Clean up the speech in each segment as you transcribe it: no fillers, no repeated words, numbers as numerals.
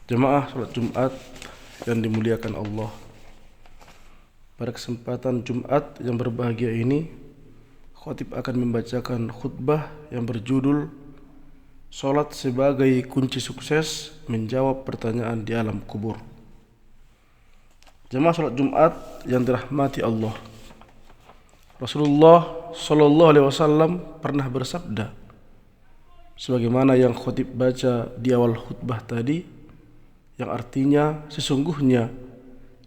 Jemaah salat Jumat yang dimuliakan Allah. Pada kesempatan Jumat yang berbahagia ini, khatib akan membacakan khutbah yang berjudul Salat sebagai kunci sukses menjawab pertanyaan di alam kubur. Jemaah salat Jumat yang dirahmati Allah. Rasulullah sallallahu alaihi wasallam pernah bersabda, sebagaimana yang khatib baca di awal khutbah tadi, yang artinya sesungguhnya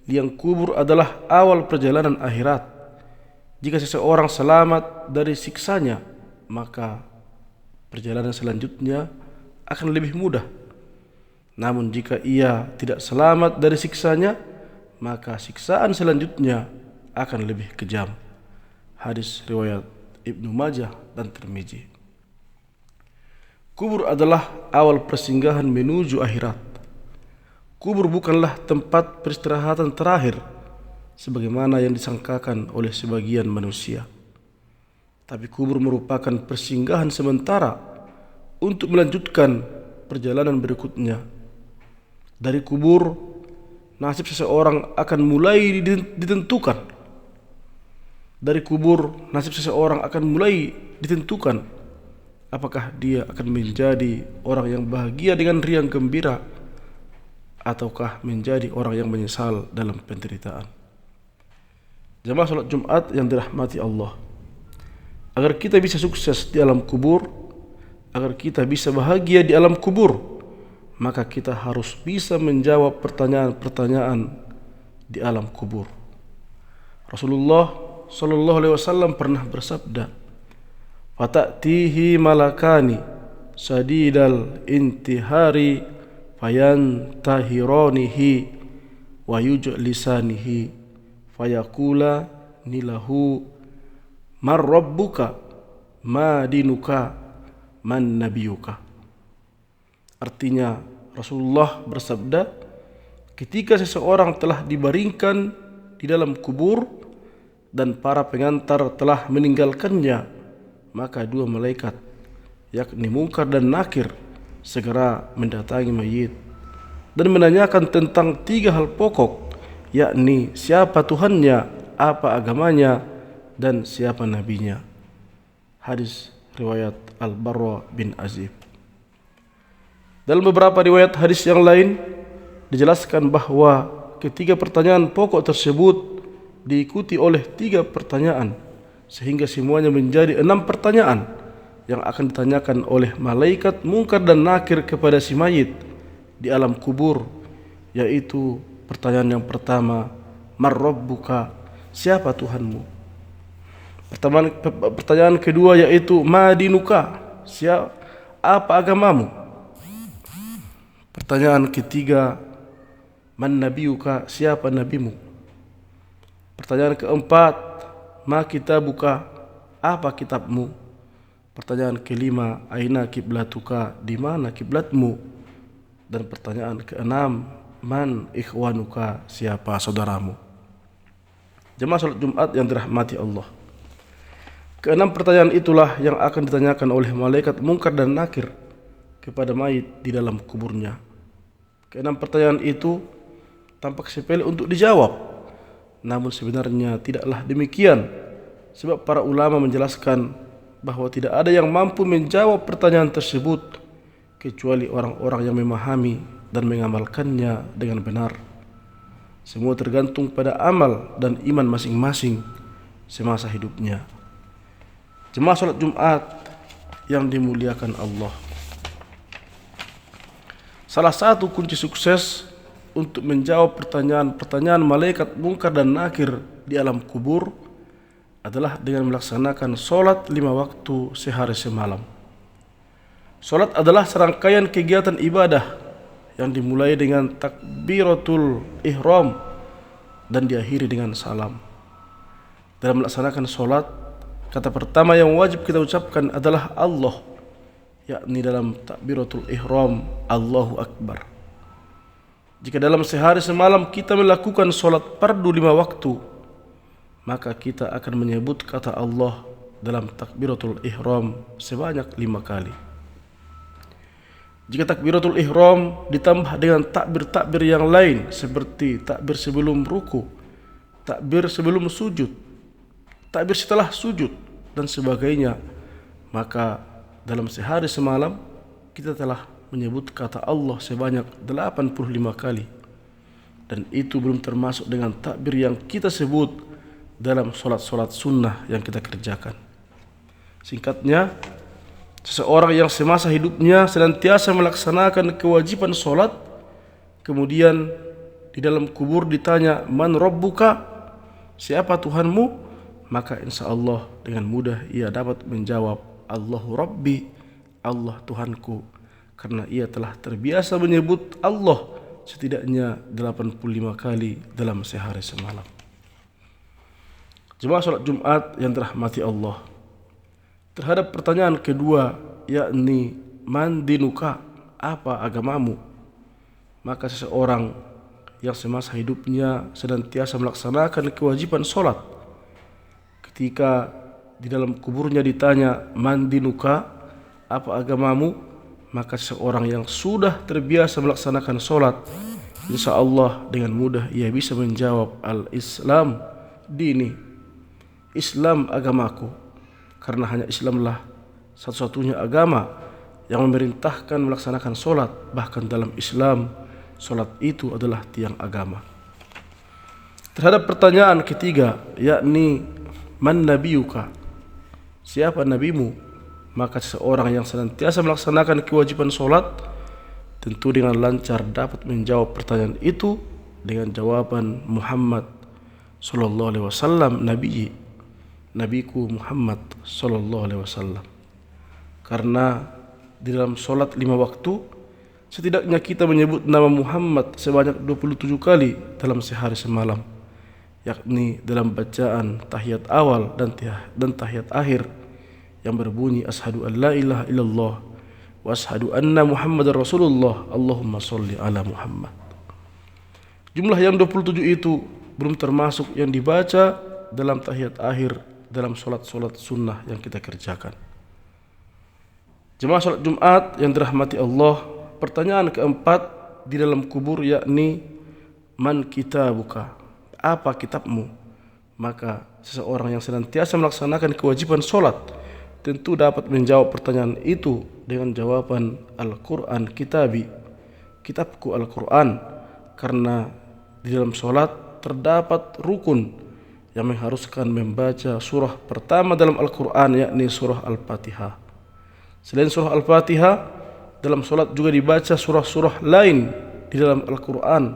liang kubur adalah awal perjalanan akhirat. Jika seseorang selamat dari siksanya, maka perjalanan selanjutnya akan lebih mudah. Namun jika ia tidak selamat dari siksanya, maka siksaan selanjutnya akan lebih kejam. Hadis riwayat Ibnu Majah dan Tirmizi. Kubur adalah awal persinggahan menuju akhirat. Kubur bukanlah tempat peristirahatan terakhir sebagaimana yang disangkakan oleh sebagian manusia. Tapi kubur merupakan persinggahan sementara untuk melanjutkan perjalanan berikutnya. Dari kubur, nasib seseorang akan mulai ditentukan. Dari kubur, nasib seseorang akan mulai ditentukan. Apakah dia akan menjadi orang yang bahagia dengan riang gembira, ataukah menjadi orang yang menyesal dalam penderitaan. Jemaah salat Jumat yang dirahmati Allah, agar kita bisa sukses di alam kubur, agar kita bisa bahagia di alam kubur, maka kita harus bisa menjawab pertanyaan-pertanyaan di alam kubur. Rasulullah sallallahu alaihi wasallam pernah bersabda, "Fatatihi malakani sadidal intihari fayantahiranihi wa yujlisanihi fayaqula nilahu mar rabbuka ma dinuka man nabiyuka." Artinya Rasulullah bersabda, ketika seseorang telah dibaringkan di dalam kubur dan para pengantar telah meninggalkannya, maka dua malaikat, yakni Munkar dan Nakir, segera mendatangi mayit dan menanyakan tentang tiga hal pokok, yakni siapa Tuhannya, apa agamanya, dan siapa nabinya. Hadis riwayat Al-Barra bin Azib. Dalam beberapa riwayat hadis yang lain dijelaskan bahwa ketiga pertanyaan pokok tersebut diikuti oleh tiga pertanyaan, sehingga semuanya menjadi 6 pertanyaan yang akan ditanyakan oleh malaikat Munkar dan Nakir kepada si mayit di alam kubur, yaitu pertanyaan yang pertama, mar rabbuka, siapa Tuhanmu? Pertanyaan kedua yaitu ma dinuka, apa agamamu? Pertanyaan ketiga, man nabiyuka, siapa nabimu? Pertanyaan keempat, ma kitabuka, apa kitabmu? Pertanyaan kelima, aina kiblatuka, di mana kiblatmu? Dan pertanyaan keenam, man ikhwanuka, siapa saudaramu? Jemaah salat Jumat yang dirahmati Allah, keenam pertanyaan itulah yang akan ditanyakan oleh malaikat Munkar dan Nakir kepada mayit di dalam kuburnya. Keenam pertanyaan itu tampak sepele untuk dijawab, namun sebenarnya tidaklah demikian, sebab para ulama menjelaskan bahwa tidak ada yang mampu menjawab pertanyaan tersebut kecuali orang-orang yang memahami dan mengamalkannya dengan benar. Semua tergantung pada amal dan iman masing-masing semasa hidupnya. Jemaah salat Jumat yang dimuliakan Allah, salah satu kunci sukses untuk menjawab pertanyaan-pertanyaan malaikat Munkar dan Nakir di alam kubur adalah dengan melaksanakan salat 5 waktu sehari semalam. Salat adalah serangkaian kegiatan ibadah yang dimulai dengan takbiratul ihram dan diakhiri dengan salam. Dalam melaksanakan salat, kata pertama yang wajib kita ucapkan adalah Allah, yakni dalam takbiratul ihram, Allahu Akbar. Jika dalam sehari semalam kita melakukan salat fardu 5 waktu, maka kita akan menyebut kata Allah dalam takbiratul ihram sebanyak 5 kali. Jika takbiratul ihram ditambah dengan takbir-takbir yang lain seperti takbir sebelum ruku, takbir sebelum sujud, takbir setelah sujud dan sebagainya, maka dalam sehari semalam kita telah menyebut kata Allah sebanyak 85 kali. Dan itu belum termasuk dengan takbir yang kita sebut dalam solat-solat sunnah yang kita kerjakan. Singkatnya, seseorang yang semasa hidupnya senantiasa melaksanakan kewajiban solat, kemudian di dalam kubur ditanya, "Man Rabbuka?" Siapa Tuhanmu? Maka insya Allah dengan mudah ia dapat menjawab, "Allahu Rabbi," Allah Tuhanku, karena ia telah terbiasa menyebut Allah setidaknya 85 kali dalam sehari semalam. Jemaah salat Jumat yang dirahmati Allah, terhadap pertanyaan kedua, yakni man dinuka, apa agamamu, maka seseorang yang semasa hidupnya senantiasa melaksanakan kewajiban solat, ketika di dalam kuburnya ditanya man dinuka, apa agamamu, maka seseorang yang sudah terbiasa melaksanakan solat, insya Allah dengan mudah ia bisa menjawab al-Islam dini, Islam agamaku. Karena hanya Islamlah satu-satunya agama yang memerintahkan melaksanakan solat. Bahkan dalam Islam, solat itu adalah tiang agama. Terhadap pertanyaan ketiga, yakni man nabiyuka, siapa nabimu, maka seseorang yang senantiasa melaksanakan kewajiban solat tentu dengan lancar dapat menjawab pertanyaan itu dengan jawaban Muhammad sallallahu alaihi wasallam, Nabiku Muhammad sallallahu alaihi wasallam. Karena di dalam solat 5 waktu setidaknya kita menyebut nama Muhammad sebanyak 27 kali dalam sehari semalam, yakni dalam bacaan tahiyat awal dan tahiyat akhir yang berbunyi asyhadu an la ilaha illallah wa asyhadu anna Muhammadar Rasulullah, Allahumma sholli ala Muhammad. Jumlah yang 27 itu belum termasuk yang dibaca dalam tahiyat akhir dalam solat-solat sunnah yang kita kerjakan. Jemaah salat Jumat yang dirahmati Allah, pertanyaan keempat di dalam kubur yakni man kitabuka, apa kitabmu, maka seseorang yang senantiasa melaksanakan kewajiban solat tentu dapat menjawab pertanyaan itu dengan jawaban Al-Quran kitabi, kitabku Al-Quran, karena di dalam solat terdapat rukun yang mengharuskan membaca surah pertama dalam Al-Quran, yakni surah Al-Fatihah. Selain surah Al-Fatihah, dalam solat juga dibaca surah-surah lain di dalam Al-Quran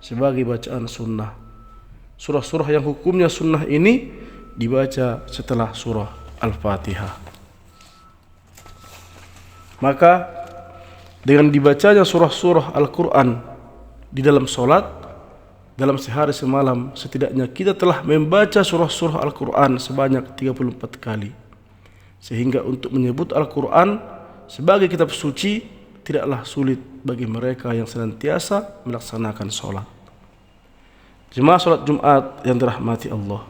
sebagai bacaan sunnah. Surah-surah yang hukumnya sunnah ini dibaca setelah surah Al-Fatihah. Maka dengan dibacanya surah-surah Al-Quran di dalam solat dalam sehari semalam, setidaknya kita telah membaca surah-surah Al-Quran sebanyak 34 kali. Sehingga untuk menyebut Al-Quran sebagai kitab suci tidaklah sulit bagi mereka yang senantiasa melaksanakan solat. Jemaah salat Jumat yang dirahmati Allah,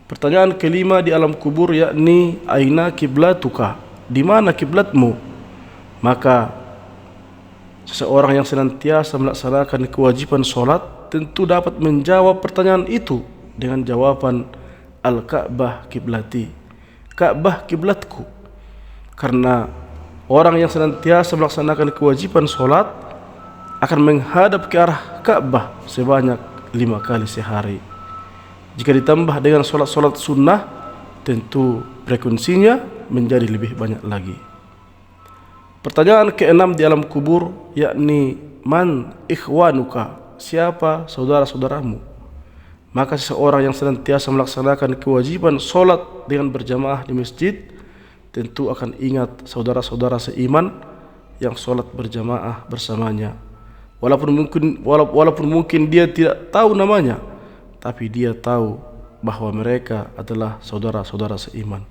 pertanyaan kelima di alam kubur yakni aina kiblatuka, di mana kiblatmu, maka seseorang yang senantiasa melaksanakan kewajiban solat tentu dapat menjawab pertanyaan itu dengan jawaban Al-Ka'bah kiblati, Ka'bah kiblatku. Karena orang yang senantiasa melaksanakan kewajiban solat akan menghadap ke arah Ka'bah sebanyak 5 kali sehari. Jika ditambah dengan solat-solat sunnah, tentu frekuensinya menjadi lebih banyak lagi. Pertanyaan keenam di alam kubur yakni man ikhwanuka, siapa saudara-saudaramu, maka seseorang yang senantiasa melaksanakan kewajiban solat dengan berjamaah di masjid tentu akan ingat saudara-saudara seiman yang solat berjamaah bersamanya. Walaupun mungkin dia tidak tahu namanya, tapi dia tahu bahwa mereka adalah saudara-saudara seiman.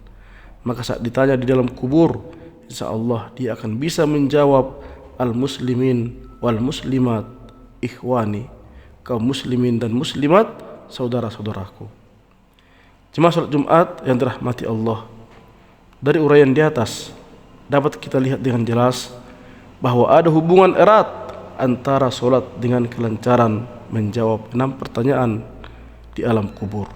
Maka saat ditanya di dalam kubur, insya Allah dia akan bisa menjawab al-muslimin wal muslimat ikhwani, kaum muslimin dan muslimat saudara-saudaraku. Jemaah salat Jumat yang dirahmati Allah, dari uraian di atas dapat kita lihat dengan jelas bahwa ada hubungan erat antara solat dengan kelancaran menjawab 6 pertanyaan di alam kubur.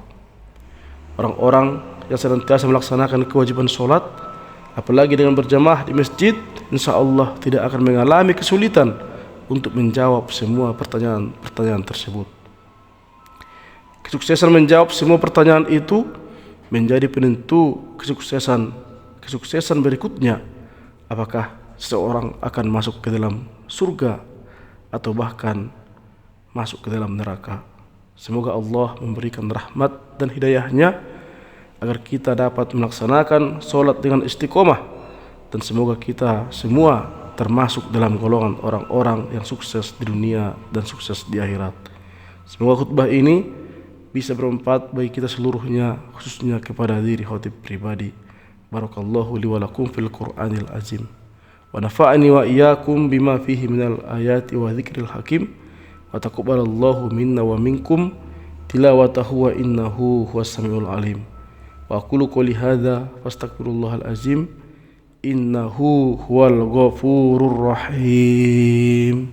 Orang-orang yang senantiasa melaksanakan kewajiban solat, apalagi dengan berjamaah di masjid, insya Allah tidak akan mengalami kesulitan untuk menjawab semua pertanyaan tersebut. Kesuksesan menjawab semua pertanyaan itu menjadi penentu kesuksesan berikutnya, apakah seseorang akan masuk ke dalam surga atau bahkan masuk ke dalam neraka. Semoga Allah memberikan rahmat dan hidayahnya agar kita dapat melaksanakan solat dengan istiqomah, dan semoga kita semua termasuk dalam golongan orang-orang yang sukses di dunia dan sukses di akhirat. Semoga khutbah ini bisa bermanfaat bagi kita seluruhnya, khususnya kepada diri khatib pribadi. Barakallahu li wa lakum fil Qur'anil azim, wa nafa'ani wa iyyakum bima fihi minal ayati wa dzikril hakim, wa taqabbalallahu minna wa minkum tilawatahu wa innahu huwas samiul alim. Wa aqulu qouli hadza fastaghfirullahal azim innahu huwal ghafurur rahim.